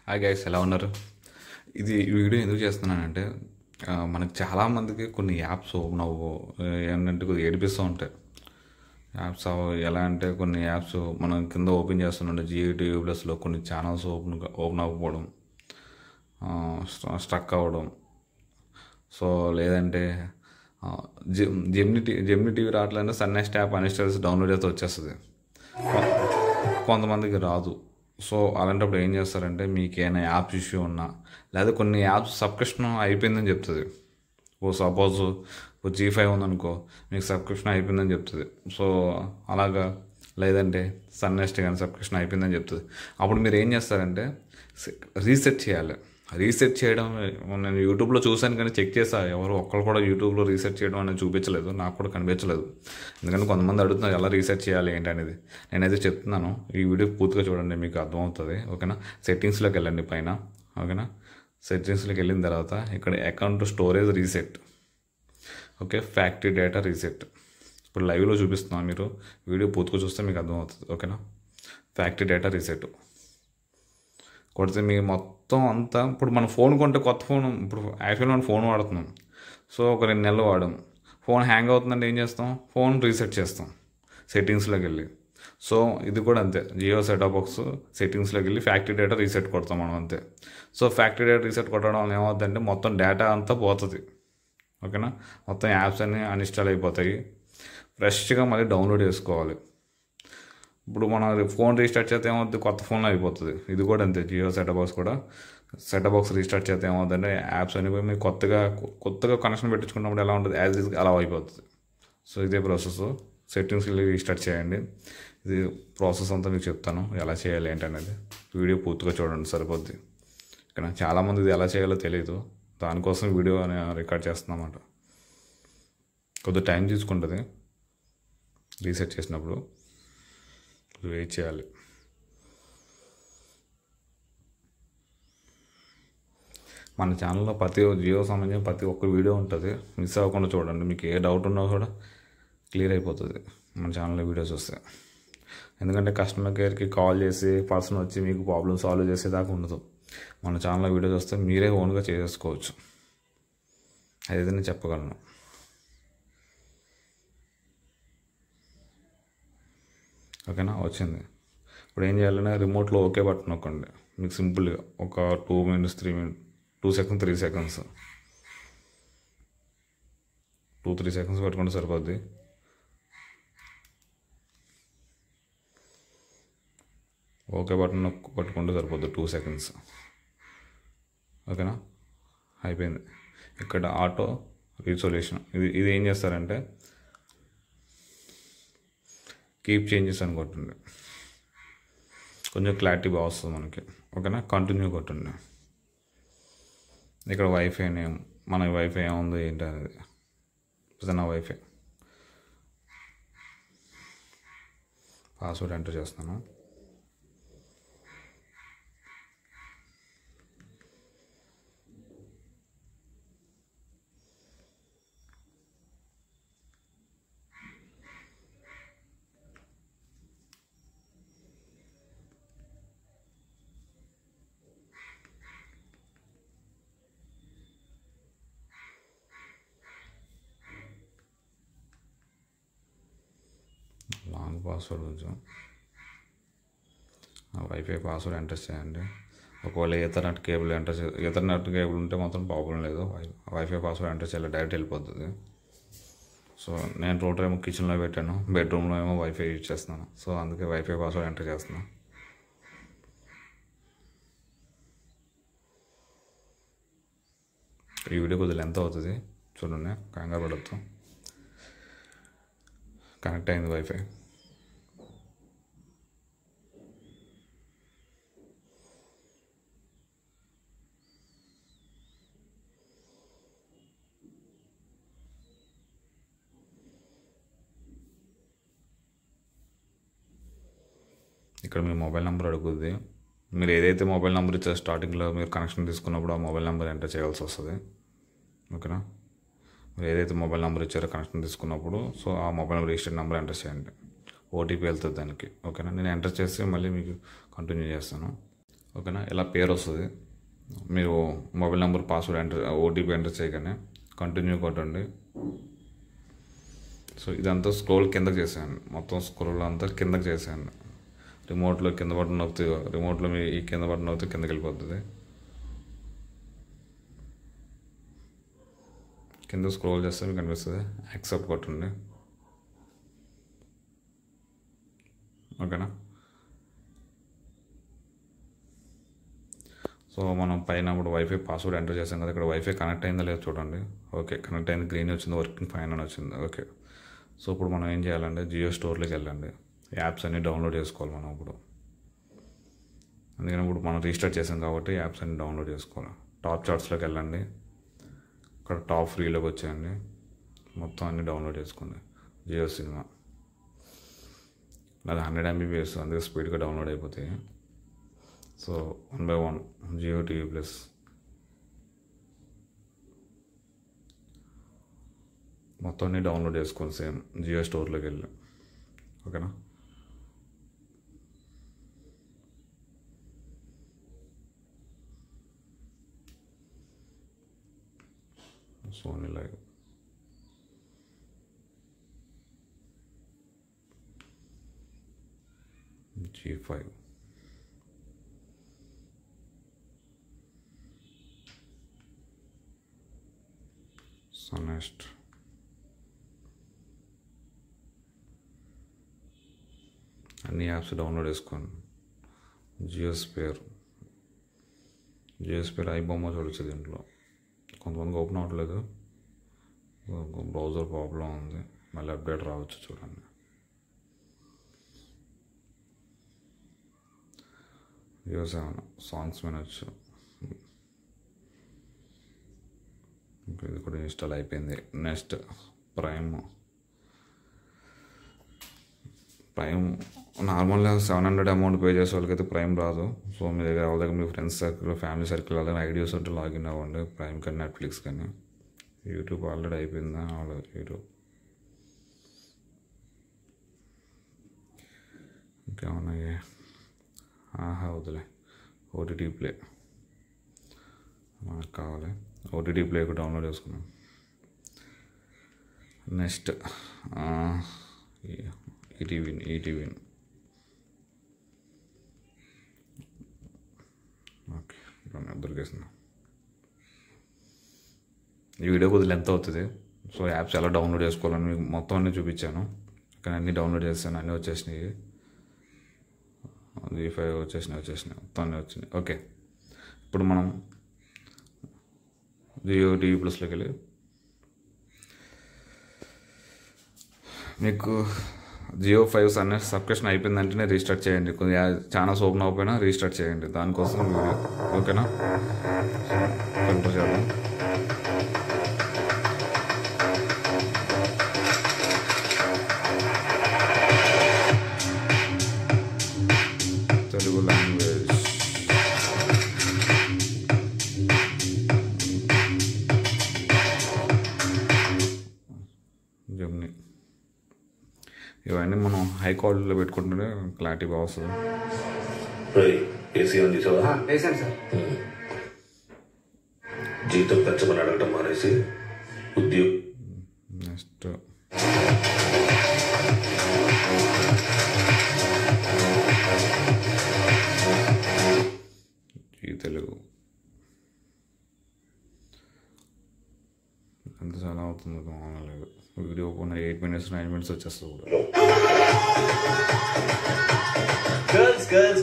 Hi guys, ఎలా ఉన్నారు? ఈ వీడియో ఎందుకు చేస్తున్నానంటే మనకు చాలామందికి కొన్ని యాప్స్ ఓపెన్ అవ్వవు. ఏంటంటే కొద్దిగా ఏడిపిస్తూ ఉంటాయి యాప్స్. ఎలా అంటే కొన్ని యాప్స్ మనం కింద ఓపెన్ చేస్తుంటే జియో ప్లస్లో కొన్ని ఛానల్స్ ఓపెన్ అవ్వకపోవడం, స్ట్రక్ అవ్వడం. సో లేదంటే జెమిని టీవీ రావట్లనే సన్నెస్ట్ యాప్ అన్ఇన్స్టాల్ చేసి డౌన్లోడ్ చేస్తే వచ్చేస్తుంది. కొంతమందికి రాదు. సో అలాంటప్పుడు ఏం చేస్తారంటే, మీకు ఏమైనా యాప్స్ ఇష్యూ ఉన్నా, లేదా కొన్ని యాప్స్ సబ్స్క్రిప్షన్ అయిపోయిందని చెప్తుంది. సపోజ్ G5 ఉందనుకో, మీకు సబ్స్క్రిప్షన్ అయిపోయిందని చెప్తుంది. సో అలాగా, లేదంటే సన్నెస్ట్ కానీ సబ్స్క్రిప్షన్ అయిపోయిందని చెప్తుంది. అప్పుడు మీరు ఏం చేస్తారంటే రీసెట్ చేయాలి. రీసెట్ చేయడం నేను యూట్యూబ్లో చూశాను, కానీ చెక్ చేశాను. ఎవరు ఒక్కరు కూడా యూట్యూబ్లో రీసెట్ చేయడం అనేది చూపించలేదు, నాకు కూడా కనిపించలేదు. ఎందుకంటే కొంతమంది అడుగుతున్నారు ఎలా రీసెట్ చేయాలి ఏంటి అనేది. నేనైతే చెప్తున్నాను, ఈ వీడియో పూర్తిగా చూడండి, మీకు అర్థమవుతుంది. ఓకేనా? సెట్టింగ్స్లోకి వెళ్ళండి పైన. ఓకేనా? సెట్టింగ్స్లోకి వెళ్ళిన తర్వాత ఇక్కడ account storage reset, okay, factory data reset. ఇప్పుడు లైవ్లో చూపిస్తున్నాను, మీరు వీడియో పూర్తిగా చూస్తే మీకు అర్థమవుతుంది. ఓకేనా? ఫ్యాక్టరీ డేటా రీసెట్ కొడితే మీ మొత్తం అంతా, ఇప్పుడు మన ఫోన్ కొంటే కొత్త ఫోన్, ఇప్పుడు యాక్చువల్లీ మనం ఫోన్ వాడుతున్నాం. సో ఒక 2 నెలలు వాడాం, ఫోన్ హ్యాంగ్ అవుతుందంటే ఏం చేస్తాం? ఫోన్ రీసెట్ చేస్తాం సెట్టింగ్స్లోకి వెళ్ళి. సో ఇది కూడా అంతే, జియో సెటప్ బాక్స్ సెట్టింగ్స్లోకి వెళ్ళి ఫ్యాక్టరీ డేటా రీసెట్ కొడతాం మనం, అంతే. సో ఫ్యాక్టరీ డేటా రీసెట్ కొట్టడం వల్ల ఏమవుతుందంటే మొత్తం డేటా అంతా పోతుంది. ఓకేనా? మొత్తం యాప్స్ అన్నీ అన్ఇన్స్టాల్ అయిపోతాయి. ఫ్రెష్గా మళ్ళీ డౌన్లోడ్ చేసుకోవాలి. ఇప్పుడు మనం ఫోన్ రీస్టార్ట్ చేస్తే ఏమవుతుంది? కొత్త ఫోన్లో అయిపోతుంది. ఇది కూడా అంతే, జియో సెటప్ బాక్స్ కూడా సెటప్ బాక్స్ రీస్టార్ట్ చేస్తే ఏమవుతుందంటే యాప్స్ అన్ని మీరు కొత్తగా కనెక్షన్ పెట్టించుకున్నప్పుడు ఎలా ఉంటుంది, యాజ్ ఈజ్ అలా అయిపోతుంది. సో ఇదే ప్రాసెస్. సెట్టింగ్స్కి వెళ్ళి రీస్టార్ట్ చేయండి. ఇది ప్రాసెస్ అంతా మీకు చెప్తాను, ఎలా చేయాలి ఏంటనేది. వీడియో పూర్తిగా చూడండి, సరిపోద్ది. ఇక్కడ చాలామంది ఇది ఎలా చేయాలో తెలియదు, దానికోసం వీడియో రికార్డ్ చేస్తున్నమాట. కొద్దిగా టైం తీసుకుంటుంది రీసెట్ చేసినప్పుడు, వెయిట్ చేయాలి. మన ఛానల్లో జియో సంబంధించిన ప్రతి ఒక్క వీడియో ఉంటుంది, మిస్ అవ్వకుండా చూడండి. మీకు ఏ డౌట్ ఉన్నా కూడా క్లియర్ అయిపోతుంది మన ఛానల్లో వీడియోస్ వస్తే. ఎందుకంటే కస్టమర్ కేర్కి కాల్ చేసి పర్సన్ వచ్చి మీకు ప్రాబ్లమ్ సాల్వ్ చేసేదాకా ఉండదు. మన ఛానల్లో వీడియోస్ వస్తే మీరే ఓన్గా చేసేసుకోవచ్చు. అదైతే నేను చెప్పగలను. ఓకేనా? వచ్చింది. ఇప్పుడు ఏం చేయాలంటే రిమోట్లో ఓకే బటన్ నొక్కండి. మీకు సింపుల్గా ఒక 2 minutes 3 minutes 2 seconds 3 seconds 2-3 seconds పట్టుకుంటే సరిపోద్ది. ఓకే బటన్ పట్టుకుంటే సరిపోద్ది 2 seconds. ఓకేనా? అయిపోయింది. ఇక్కడ ఆటో రిజల్యూషన్, ఇది ఏం చేస్తారంటే కీప్ చేంజెస్ అని కొట్టండి, కొంచెం క్లారిటీ బాగా వస్తుంది మనకి. ఓకేనా? కంటిన్యూ కొట్టండి. ఇక్కడ వైఫై నేమ్, మన వైఫై ఏముంది ఏంటి అనేది, నా వైఫై పాస్వర్డ్ ఎంటర్ చేస్తున్నాను. లాంగ్ పాస్వర్డ్ కొంచెం, వైఫై పాస్వర్డ్ ఎంటర్ చేయండి. ఒకవేళ ఈథర్నెట్ కేబుల్ ఈథర్నెట్ కేబుల్ ఉంటే మాత్రం ప్రాబ్లం లేదు, వైఫై పాస్వర్డ్ ఎంటర్ చేయాలి, డైరెక్ట్ వెళ్ళిపోతుంది. సో నేను రూటర్ ఏమో కిచెన్లో పెట్టాను, బెడ్రూమ్లో ఏమో వైఫై యూజ్ చేస్తున్నాను. సో అందుకే వైఫై పాస్వర్డ్ ఎంటర్ చేస్తున్నాను. ఈ వీడియో కొద్దిగా లెంత్ అవుతుంది, చూడండి, కంగారు పడద్దు. కనెక్ట్ అయింది వైఫై. ఇక్కడ మీ మొబైల్ నెంబర్ అడుగుద్ది. మీరు ఏదైతే మొబైల్ నెంబర్ ఇచ్చారో స్టార్టింగ్లో మీరు కనెక్షన్ తీసుకున్నప్పుడు ఆ మొబైల్ నెంబర్ ఎంటర్ చేయాల్సి వస్తుంది. ఓకేనా? మీరు ఏదైతే మొబైల్ నెంబర్ ఇచ్చారో కనెక్షన్ తీసుకున్నప్పుడు, సో ఆ మొబైల్ రిజిస్టర్డ్ నెంబర్ ఎంటర్ చేయండి. ఓటీపీ వెళ్తుంది దానికి. ఓకేనా? నేను ఎంటర్ చేసి మళ్ళీ మీకు కంటిన్యూ చేస్తాను. ఓకేనా. ఇలా పేరు వస్తుంది. మీరు mobile number, password enter, OTP enter చేయగానే కంటిన్యూ కొట్టండి. సో ఇదంతా స్క్రోల్ కిందకి చేసేయండి. మొత్తం స్క్రోల్ అంతా కిందకి చేసేయండి. రిమోట్లో కింద బటన్ నొక్కితే, రిమోట్లో మీ ఈ కింద బటన్ నొక్కితే కిందకి వెళ్ళిపోతుంది. కింద స్క్రోల్ చేస్తే మీకు కనిపిస్తుంది. యాక్సెప్ట్ కొట్టండి. ఓకేనా. సో మనం పైన ఇప్పుడు వైఫై పాస్వర్డ్ ఎంటర్ చేసాం కదా, ఇక్కడ వైఫై కనెక్ట్ అయిందో లేదో చూడండి. ఓకే, కనెక్ట్ అయింది, గ్రీన్ వచ్చింది, వర్కింగ్ ఫైన్ అని వచ్చింది. ఓకే, సో ఇప్పుడు మనం ఏం చేయాలంటే జియో స్టోర్లోకి వెళ్ళండి. యాప్స్ అన్నీ డౌన్లోడ్ చేసుకోవాలి మనం ఇప్పుడు. అందుకని ఇప్పుడు మనం రీస్టార్ట్ చేసాం కాబట్టి యాప్స్ అన్నీ డౌన్లోడ్ చేసుకోవాలి. టాప్ చార్ట్స్లోకి వెళ్ళండి. ఇక్కడ టాప్ ఫ్రీలోకి వచ్చేయండి. మొత్తం అన్నీ డౌన్లోడ్ చేసుకోండి. జియో సినిమా అది 100 MB, అందుకే స్పీడ్గా డౌన్లోడ్ అయిపోతాయి. So 1 by 1 Jio TV plus. మొత్తం అన్నీ డౌన్లోడ్ చేసుకోండి సేమ్ జియో స్టోర్లోకి వెళ్ళి. ఓకేనా. సోనీ లైవ్, G5, Sonest, అన్ని యాప్స్ డౌన్లోడ్ చేసుకోండి. జియో స్పేర్ ఐ బొమ్మ చూడొచ్చు దీంట్లో. కొంతమందికి ఓపెన్ అవ్వట్లేదు, బ్రౌజర్ ప్రాబ్లం ఉంది, మళ్ళీ అప్డేట్ రావచ్చు చూడండి. జియో 7 సాంగ్స్ వినొచ్చు. ఇది కూడా ఇన్స్టాల్ అయిపోయింది. నెక్స్ట్ ప్రైమ్ నార్మల్గా 700 అమౌంట్ పే చేసే వాళ్ళకైతే ప్రైమ్ రాదు. సో మీ దగ్గర వాళ్ళ దగ్గర మీ ఫ్రెండ్స్ సర్కిల్, ఫ్యామిలీ సర్కిల్ అలాగే ఐడియాస్ ఉంటే లాగిన్ అవ్వండి. ప్రైమ్ కానీ నెట్ఫ్లిక్స్ కానీ. యూట్యూబ్ ఆల్రెడీ అయిపోయిందా? యూట్యూబ్ ఇంకేమన్నాయి? వద్దులే. ఓటీటీ ప్లే మనకు కావాలి. ఓటీటీ ప్లే కూడా డౌన్లోడ్ చేసుకున్నాం. Next ETV. ఓకే, దొరికేసింది. ఈ వీడియో కొద్దిగా లెంత్ అవుతుంది. సో యాప్స్ ఎలా డౌన్లోడ్ చేసుకోవాలని మీకు మొత్తం అన్నీ చూపించాను. కానీ అన్నీ డౌన్లోడ్ చేస్తాను, అన్నీ వచ్చేసినాయి. G5 వచ్చేసినాయి, మొత్తం అన్నీ వచ్చినాయి. ఓకే, ఇప్పుడు మనం జియో టీవీ ప్లస్లోకి వెళ్ళి మీకు జియో 5 సబ్స్క్రిప్షన్ అయిపోయిందంటేనే రీస్టార్ట్ చేయండి. కొద్దిగా ఛానల్స్ ఓపెన్ అవ్వకపోయినా రీస్టార్ట్ చేయండి. దానికోసం వీడియో. ఓకేనా, కంట్రోల్ చేద్దాం. తెలుగు లాంగ్వేజ్ జమ్ని. ఇవన్నీ మనం హై క్వాలిటీలో పెట్టుకుంటుంటే క్లారిటీ బాగా వస్తుంది. ఏసీ ఆన్ చేసావా? వేసాను సార్. జీతం పెంచమని అడగటం మానేసి ఉద్యోగం. నెక్స్ట్ తెలుగు ఎంత చాలా అవుతుంది లేదు. వీడియో 8 minutes 9 minutes వచ్చేస్తుంది కూడా.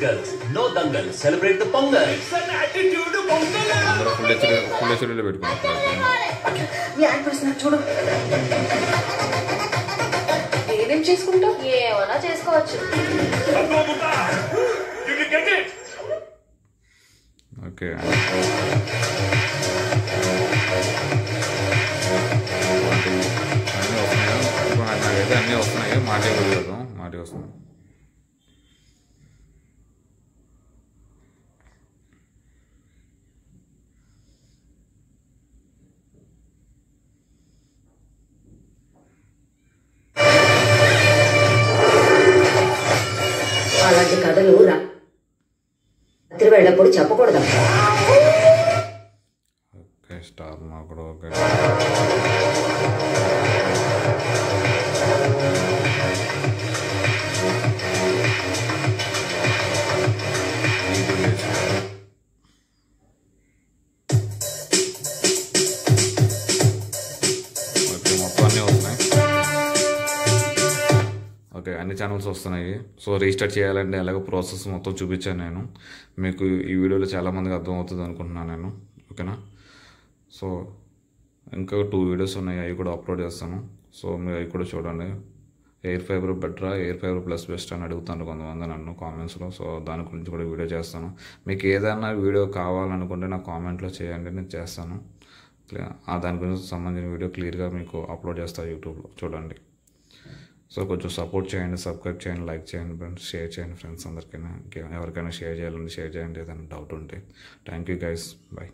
Girls, no dangal. Celebrate the Pongal. It's an attitude of Pongal. అందరూ ఫుల్ హెచ్డీలో పెట్టుకుంటారు. చూడు, నేనేం చేసుకుంటా? ఏమైనా చేసుకోవచ్చు. ఓకే, అన్నీ వస్తున్నాయా? ఇప్పుడు నాకైతే అన్నీ వస్తున్నాయి. మాటే వదిలేద్దాం, మాటే వస్తున్నాయి. అలాంటి కథలు రాత్రి ఎల్లప్పుడూ చెప్పకూడదమ్మా. ఓకే స్టార్ మా కూడా ఓకే. ఓకే అన్ని ఛానల్స్ వస్తున్నాయి. సో రీస్టార్ట్ చేయాలంటే ఎలాగో ప్రాసెస్ మొత్తం చూపించాను నేను మీకు. ఈ వీడియోలో చాలామందికి అర్థమవుతుంది అనుకుంటున్నాను నేను. ఓకేనా? సో ఇంకా 2 వీడియోస్ ఉన్నాయి, అవి కూడా అప్లోడ్ చేస్తాను. సో మీరు అవి కూడా చూడండి. ఎయిర్ ఫైబర్ బెటరా, ఎయిర్ ఫైబర్ ప్లస్ బెస్ట్ అని అడుగుతాను కొంతమంది నన్ను కామెంట్స్లో. సో దాని గురించి కూడా వీడియో చేస్తాను. మీకు ఏదైనా వీడియో కావాలనుకుంటే నా కామెంట్లో చేయండి, నేను చేస్తాను. దాని గురించి సంబంధించిన వీడియో క్లియర్గా మీకు అప్లోడ్ చేస్తాను యూట్యూబ్లో, చూడండి. సో కొంచెం సపోర్ట్ చేయండి, సబ్స్క్రైబ్ చేయండి, లైక్ చేయండి ఫ్రెండ్స్, షేర్ చేయండి ఫ్రెండ్స్ అందరికైనా. ఎవరికైనా షేర్ చేయాలంటే షేర్ చేయండి, ఏదైనా డౌట్ ఉంటే. Thank you guys, bye.